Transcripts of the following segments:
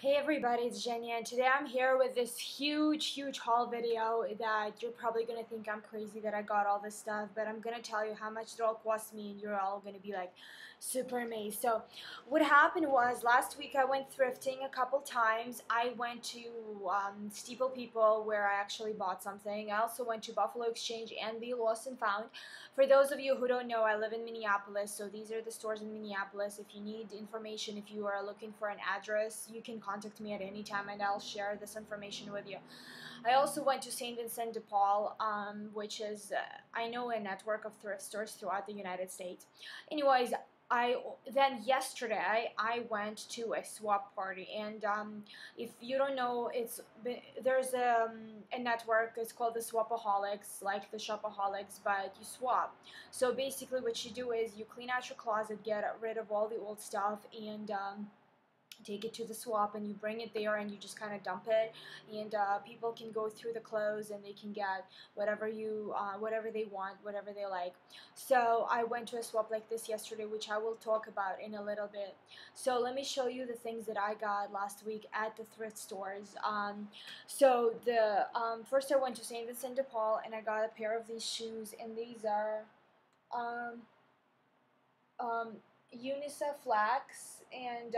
Hey everybody, it's Jenny, and today I'm here with this huge haul video that you're probably gonna think I'm crazy that I got all this stuff, but I'm gonna tell you how much it all cost me, and you're all gonna be like super amazed. So, what happened was last week I went thrifting a couple times. I went to Steeple People where I actually bought something. I also went to Buffalo Exchange and the Lost and Found. For those of you who don't know, I live in Minneapolis, so these are the stores in Minneapolis. If you need information, if you are looking for an address, you can contact me at any time and I'll share this information with you. I also went to St. Vincent de Paul, which is, I know, a network of thrift stores throughout the United States. Anyways, yesterday I went to a swap party, and if you don't know, there's a network. It's called the Swapaholics, like the Shopaholics, but you swap. So basically, what you do is you clean out your closet, get rid of all the old stuff, and take it to the swap, and you bring it there and you just kind of dump it, and people can go through the clothes and they can get whatever they want, whatever they like. So I went to a swap like this yesterday, which I will talk about in a little bit. So let me show you the things that I got last week at the thrift stores. First I went to St. Vincent de Paul and I got a pair of these shoes, and these are um, um, Unicef flax, and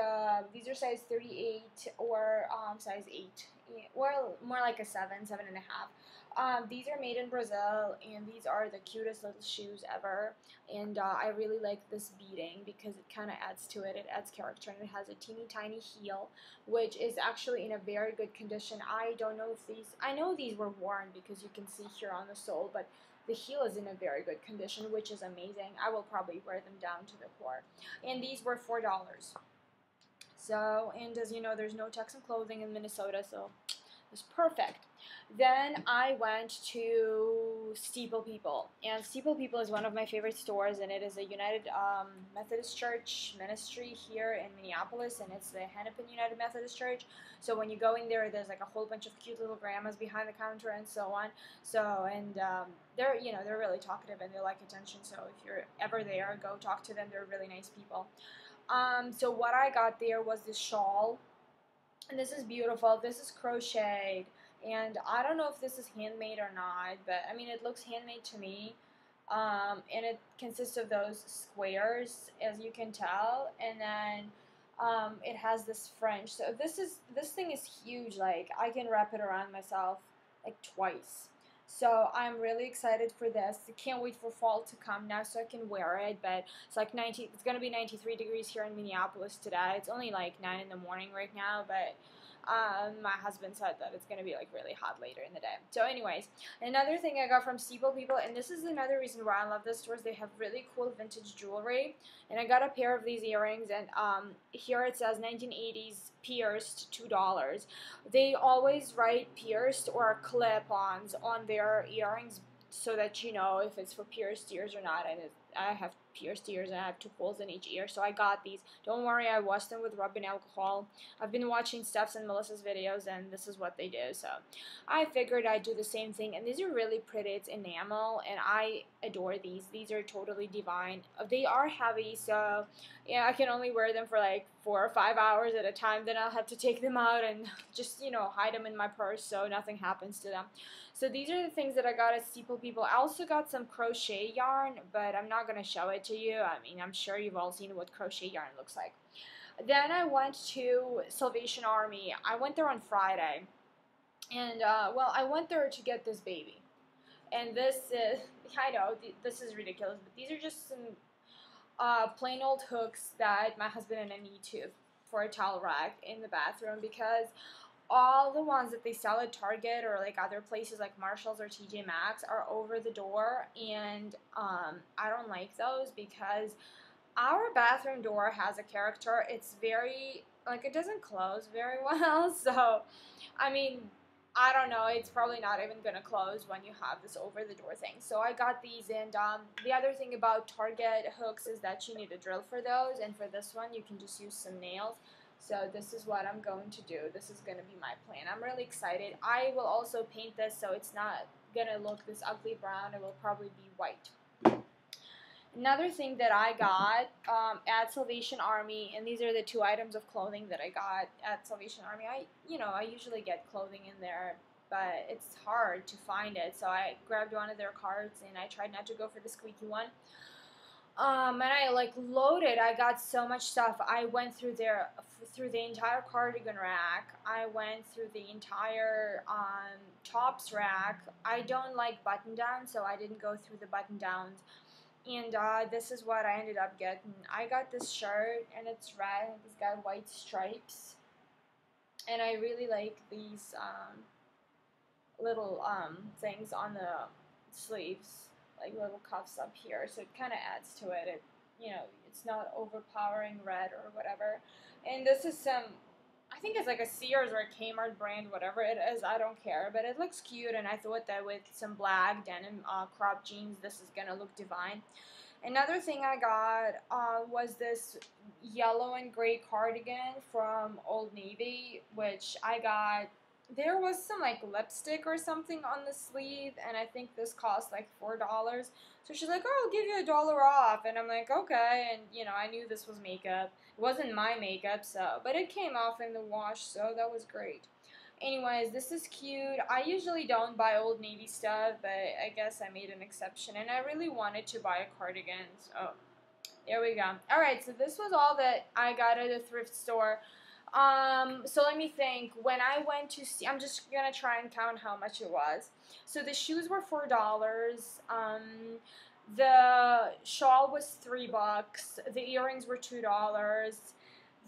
these are size 38 or size 8. Yeah, well, more like a 7, 7.5. These are made in Brazil, and these are the cutest little shoes ever. And I really like this beading because it kind of adds to it. It adds character, and it has a teeny tiny heel, which is actually in a very good condition. I don't know if I know these were worn because you can see here on the sole, but the heel is in a very good condition, which is amazing. I will probably wear them down to the core. And these were $4. So, and as you know, there's no Texan clothing in Minnesota, so it's perfect. Then I went to Steeple People, and Steeple People is one of my favorite stores, and it is a United Methodist Church ministry here in Minneapolis, and it's the Hennepin United Methodist Church. So when you go in there, there's like a whole bunch of cute little grandmas behind the counter and so on. So and they're really talkative and they like attention. So if you're ever there, go talk to them. They're really nice people. So what I got there was this shawl, and this is beautiful. This is crocheted, and I don't know if this is handmade or not, but I mean, it looks handmade to me. And it consists of those squares, as you can tell, and then it has this fringe. So this thing is huge. Like, I can wrap it around myself like twice. So I'm really excited for this. I can't wait for fall to come now so I can wear it. But it's gonna be 93 degrees here in Minneapolis today. It's only like 9 in the morning right now, but my husband said that it's gonna be like really hot later in the day. So anyways, another thing I got from Steeple People, and this is another reason why I love this store, is they have really cool vintage jewelry. And I got a pair of these earrings, and here it says 1980s pierced, $2. They always write pierced or clip-ons on their earrings so that you know if it's for pierced ears or not. And I have pierced ears and I have 2 holes in each ear, so I got these. Don't worry, I washed them with rubbing alcohol. I've been watching Steph's and Melissa's videos, and this is what they do, so I figured I'd do the same thing. And these are really pretty. It's enamel, and I adore these. These are totally divine. They are heavy, so yeah, I can only wear them for like 4 or 5 hours at a time. Then I'll have to take them out and just, hide them in my purse so nothing happens to them. So these are the things that I got at Steeple People. I also got some crochet yarn, but I'm not going to show it to you. I mean, I'm sure you've all seen what crochet yarn looks like. Then I went to Salvation Army. I went there on Friday. And, I went there to get this baby. And this is, I know, this is ridiculous, but these are just some plain old hooks that my husband and I need for a towel rack in the bathroom, because all the ones that they sell at Target or like other places like Marshalls or TJ Maxx are over the door, and I don't like those because our bathroom door has a character. It's very, like, it doesn't close very well, so I mean, I don't know, it's probably not even going to close when you have this over-the-door thing. So I got these, and the other thing about Target hooks is that you need a drill for those, and for this one you can just use some nails. So this is what I'm going to do. This is going to be my plan. I'm really excited. I will also paint this so it's not going to look this ugly brown. It will probably be white. Another thing that I got at Salvation Army, and these are the two items of clothing that I got at Salvation Army. I usually get clothing in there, but it's hard to find it. So I grabbed one of their carts, and I tried not to go for the squeaky one. And I like loaded. I got so much stuff. I went through the entire cardigan rack. I went through the entire tops rack. I don't like button downs, so I didn't go through the button downs. And this is what I ended up getting. I got this shirt, and it's red, and it's got white stripes. And I really like these little things on the sleeves, like little cuffs up here. So it kind of adds to it. It's not overpowering red or whatever. And this is I think it's like a Sears or a Kmart brand, whatever it is. I don't care, but it looks cute, and I thought that with some black denim crop jeans, this is gonna look divine. Another thing I got was this yellow and gray cardigan from Old Navy, which I got. There was some like lipstick or something on the sleeve, and I think this cost like $4. So she's like, "Oh, I'll give you $1 off," and I'm like, "Okay." And I knew this was makeup. It wasn't my makeup, but it came off in the wash, so that was great. Anyways, this is cute. I usually don't buy Old Navy stuff, but I guess I made an exception, and I really wanted to buy a cardigan, so there we go. Alright, so this was all that I got at a thrift store. So let me think. When I went to see, I'm just gonna try and count how much it was. So the shoes were $4. The shawl was $3. The earrings were $2.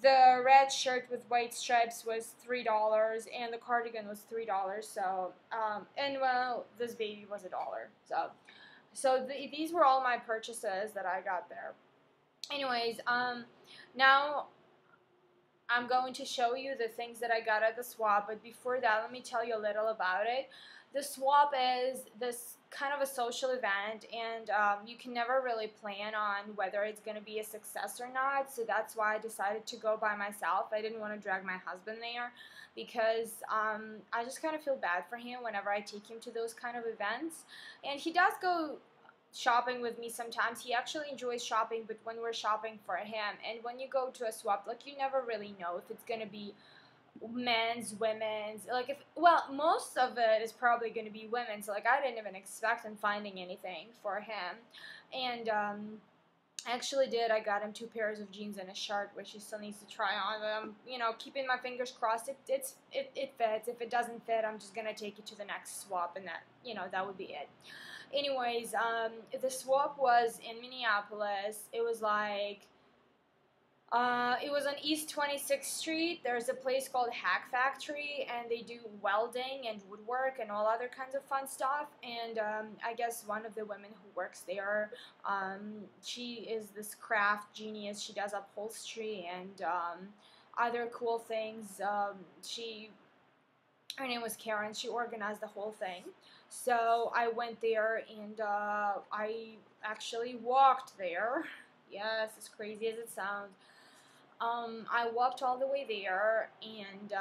The red shirt with white stripes was $3, and the cardigan was $3. So, and well, this baby was $1. So these were all my purchases that I got there. Anyways, now I'm going to show you the things that I got at the swap, but before that, let me tell you a little about it. The swap is this kind of a social event, and you can never really plan on whether it's going to be a success or not, so that's why I decided to go by myself. I didn't want to drag my husband there because I just kind of feel bad for him whenever I take him to those kind of events, and he does go shopping with me sometimes. He actually enjoys shopping, but when we're shopping for him, and when you go to a swap, like, you never really know if it's going to be men's, women's, like, most of it is probably going to be women, so like I didn't even expect him finding anything for him. And I actually did. I got him 2 pairs of jeans and a shirt, which he still needs to try on. Keeping my fingers crossed. It fits. If it doesn't fit, I'm just gonna take it to the next swap, and that would be it. Anyways, the swap was in Minneapolis. It was on East 26th Street. There's a place called Hack Factory, and they do welding and woodwork and all other kinds of fun stuff. And I guess one of the women who works there, she is this craft genius. She does upholstery and other cool things. Her name was Karen. She organized the whole thing. So I went there, and I actually walked there. Yes, as crazy as it sounds. I walked all the way there, and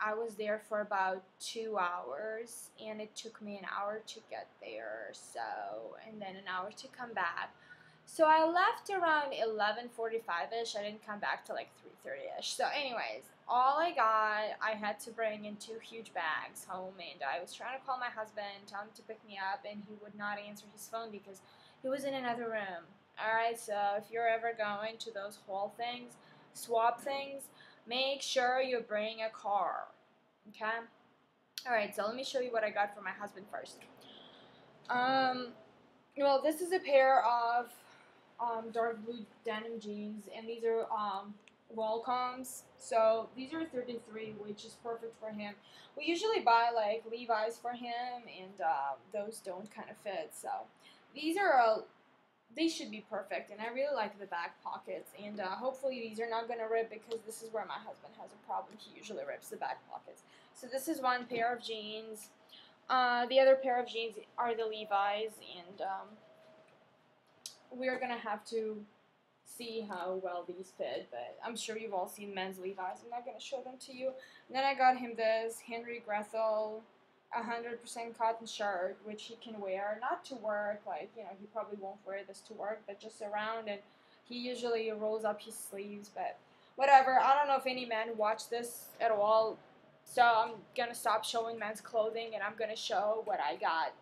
I was there for about 2 hours, and it took me an hour to get there, and then an hour to come back. So I left around 11:45ish. I didn't come back till like 3:30ish. So anyways, all I had to bring in 2 huge bags home, and I was trying to call my husband, tell him to pick me up, and he would not answer his phone because he was in another room. Alright, so if you're ever going to those haul things, swap things, make sure you bring a car. Okay? Alright, so let me show you what I got for my husband first. Well, this is a pair of dark blue denim jeans, and these are Welcomes. So these are 33, which is perfect for him. We usually buy like Levi's for him, and those don't kind of fit. So these are they should be perfect, and I really like the back pockets, and hopefully these are not going to rip, because this is where my husband has a problem. He usually rips the back pockets. So this is one pair of jeans. The other pair of jeans are the Levi's, and we're going to have to see how well these fit, but I'm sure you've all seen men's Levi's. I'm not going to show them to you. And then I got him this Henry Grethel 100% cotton shirt, which he can wear, not to work, like, you know, he probably won't wear this to work, but just around, and he usually rolls up his sleeves, but whatever. I don't know if any men watch this at all, so I'm gonna stop showing men's clothing, and I'm gonna show what I got.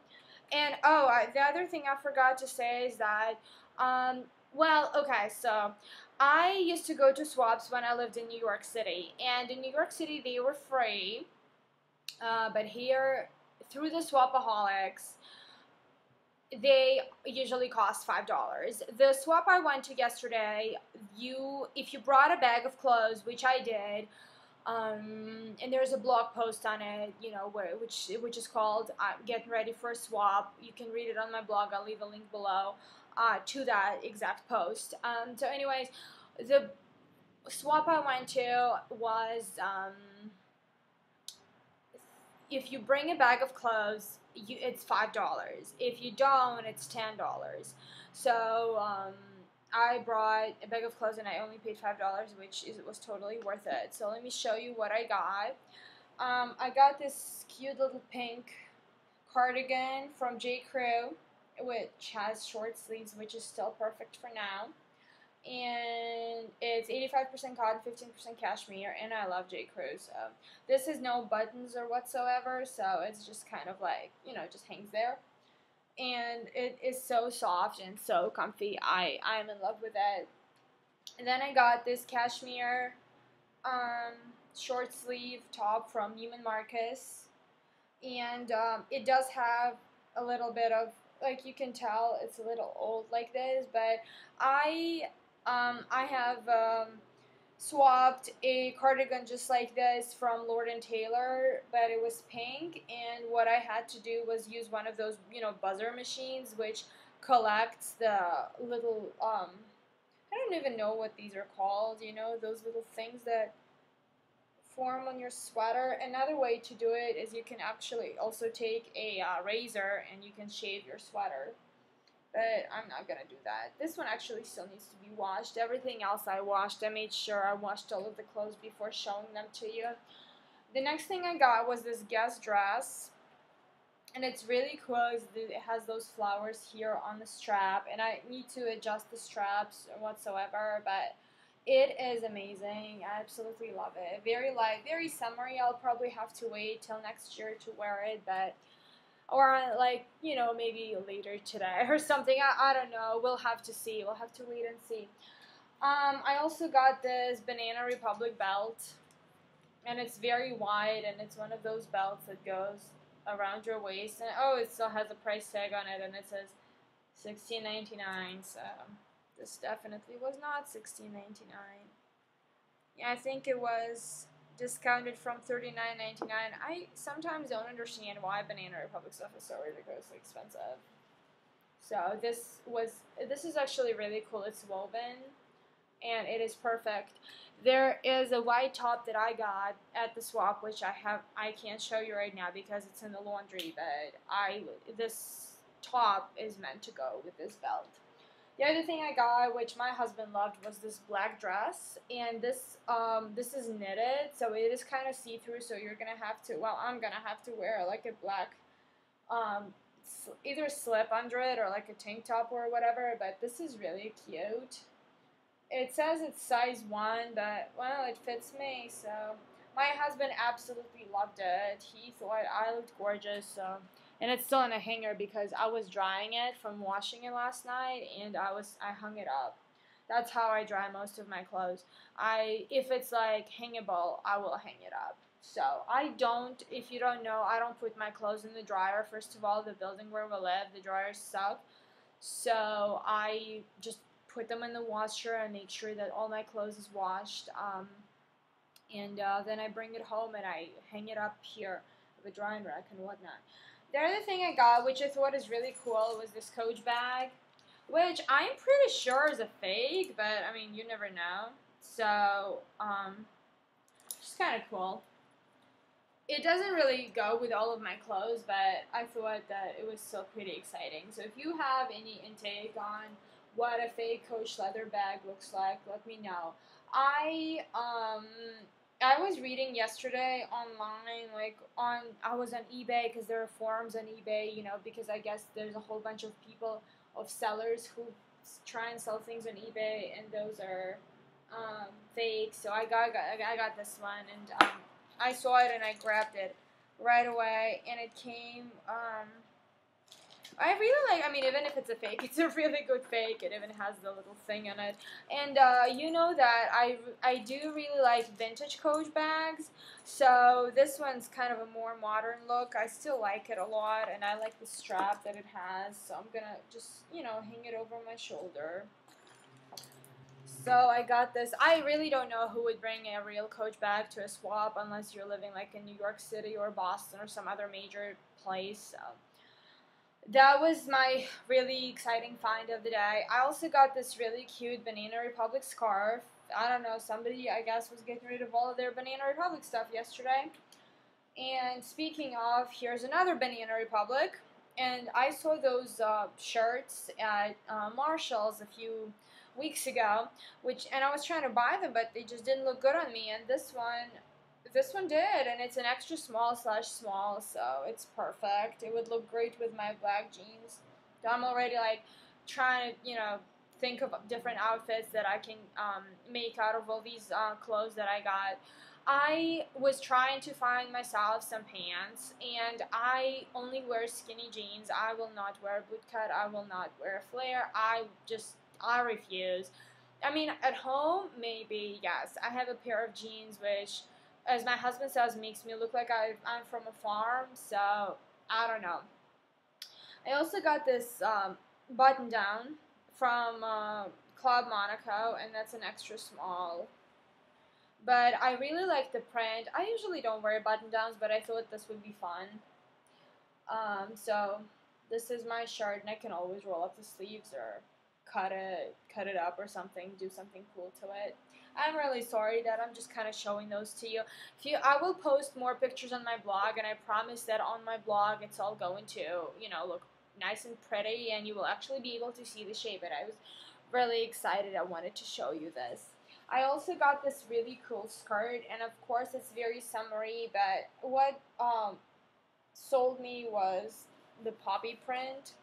And, oh, the other thing I forgot to say is that, well, okay, so I used to go to swaps when I lived in New York City, and in New York City they were free, but here, through the Swapaholics, they usually cost $5. The swap I went to yesterday, if you brought a bag of clothes, which I did, and there's a blog post on it, you know, which is called "Getting Ready for a Swap." You can read it on my blog. I'll leave a link below to that exact post. So, anyways, the swap I went to was. If you bring a bag of clothes, it's $5. If you don't, it's $10. So I brought a bag of clothes and I only paid $5, which was totally worth it. So let me show you what I got. I got this cute little pink cardigan from J. Crew, which has short sleeves, which is still perfect for now. And it's 85% cotton, 15% cashmere, and I love J. Crew. So this has no buttons or whatsoever, so it's just kind of like, you know, just hangs there. And it is so soft and so comfy. I'm in love with it. And then I got this cashmere short sleeve top from Neiman Marcus, and it does have a little bit of, like, you can tell it's a little old like this, but I have swapped a cardigan just like this from Lord & Taylor, but it was pink, and what I had to do was use one of those, you know, buzzer machines, which collects the little, I don't even know what these are called, you know, those little things that form on your sweater. Another way to do it is you can actually also take a razor and you can shave your sweater. But I'm not gonna do that. This one actually still needs to be washed. Everything else I washed. I made sure I washed all of the clothes before showing them to you. The next thing I got was this Guess dress. And it's really cool. It has those flowers here on the strap. And I need to adjust the straps whatsoever. But it is amazing. I absolutely love it. Very light, very summery. I'll probably have to wait till next year to wear it. But or like, you know, maybe later today or something. I don't know. We'll have to see. We'll have to wait and see. I also got this Banana Republic belt, and it's very wide, and it's one of those belts that goes around your waist. And oh, it still has a price tag on it, and it says $16.99. So this definitely was not $16.99. Yeah, I think it was discounted from $39.99. I sometimes don't understand why Banana Republic stuff is so ridiculously expensive. So this is actually really cool. It's woven and it is perfect. There is a white top that I got at the swap, which I can't show you right now because it's in the laundry, but this top is meant to go with this belt. The other thing I got, which my husband loved, was this black dress, and this is knitted, so it is kind of see-through. So you're gonna have to, well, I'm gonna have to wear like a black, either slip under it or like a tank top or whatever. But this is really cute. It says it's size 1, but well, it fits me. So my husband absolutely loved it. He thought I looked gorgeous. So. And it's still in a hanger because I was drying it from washing it last night, and I hung it up. That's how I dry most of my clothes. If it's like hangable, I will hang it up. So if you don't know, I don't put my clothes in the dryer. First of all, the building where we live, the dryers suck. So I just put them in the washer and make sure that all my clothes is washed. And then I bring it home and I hang it up here, the drying rack and whatnot. The other thing I got, which I thought is really cool, was this Coach bag, which I'm pretty sure is a fake, but I mean, you never know. So, just kind of cool. It doesn't really go with all of my clothes, but I thought that it was still pretty exciting. So if you have any intake on what a fake Coach leather bag looks like, let me know. I was reading yesterday online, like I was on eBay because there are forums on eBay, you know, because I guess there's a whole bunch of people, of sellers who try and sell things on eBay, and those are fake. So I got this one, and I saw it and I grabbed it right away, and it came. I really like, I mean, even if it's a fake, it's a really good fake. It even has the little thing in it. And you know that I do really like vintage Coach bags. So this one's kind of a more modern look. I still like it a lot, and I like the strap that it has. So I'm going to just, you know, hang it over my shoulder. So I got this. I really don't know who would bring a real Coach bag to a swap unless you're living like in New York City or Boston or some other major place. So that was my really exciting find of the day. I also got this really cute Banana Republic scarf. I don't know, somebody I guess was getting rid of all of their Banana Republic stuff yesterday. And speaking of, here's another Banana Republic. And I saw those shirts at Marshall's a few weeks ago, and I was trying to buy them, but they just didn't look good on me. And this one did, and it's an extra small / small, so it's perfect. It would look great with my black jeans. So I'm already like trying to, you know, think of different outfits that I can make out of all these clothes that I got. I was trying to find myself some pants, and I only wear skinny jeans. I will not wear a bootcut. I will not wear a flare. I refuse. I mean, at home, maybe, yes. I have a pair of jeans which, as my husband says, makes me look like I'm from a farm, so I don't know. I also got this button down from Club Monaco, and that's an extra small. But I really like the print. I usually don't wear button downs, but I thought this would be fun. So this is my shirt, and I can always roll up the sleeves or cut it up or something, do something cool to it. I'm really sorry that I'm just kind of showing those to you. I will post more pictures on my blog, and I promise that on my blog it's all going to, you know, look nice and pretty, and you will actually be able to see the shape. And I was really excited. I wanted to show you this. I also got this really cool skirt, and of course it's very summery, but what sold me was the poppy print.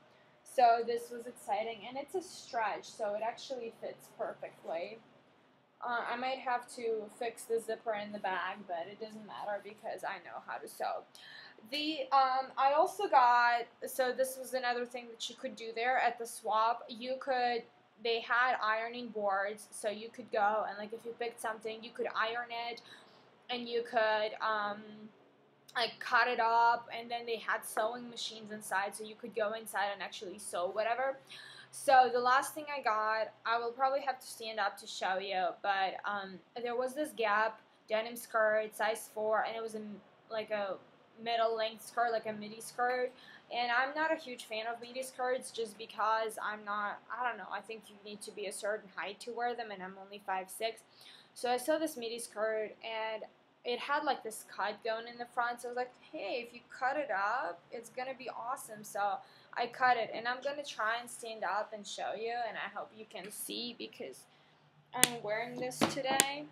So this was exciting, and it's a stretch, so it actually fits perfectly. I might have to fix the zipper in the bag, but it doesn't matter because I know how to sew. I also got, so this was another thing that you could do there at the swap. They had ironing boards, so you could go and, like, if you picked something, you could iron it, and you could like cut it up, and then they had sewing machines inside, so you could go inside and actually sew whatever. So the last thing I got, I will probably have to stand up to show you, but there was this Gap denim skirt, size 4, and it was like a middle length skirt, like a midi skirt. And I'm not a huge fan of midi skirts just because I don't know, I think you need to be a certain height to wear them, and I'm only 5'6". So I saw this midi skirt, and it had like this cut going in the front, so I was like, hey, if you cut it up, it's gonna be awesome. So I cut it, and I'm gonna try and stand up and show you, and I hope you can see because I'm wearing this today.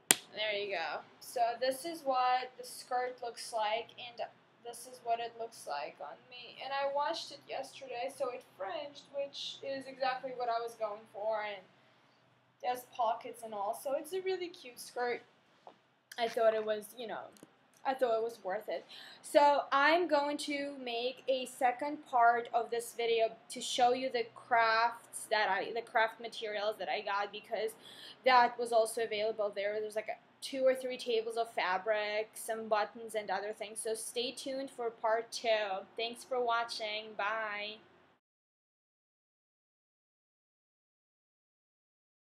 There you go. So this is what the skirt looks like, and this is what it looks like on me. And I washed it yesterday, so it fringed, which is exactly what I was going for, and there's pockets and all, so it's a really cute skirt. I thought it was, you know, I thought it was worth it. So I'm going to make a second part of this video to show you the craft materials that I got, because that was also available there. There's like 2 or 3 tables of fabric, some buttons, and other things. So stay tuned for part 2. Thanks for watching. Bye.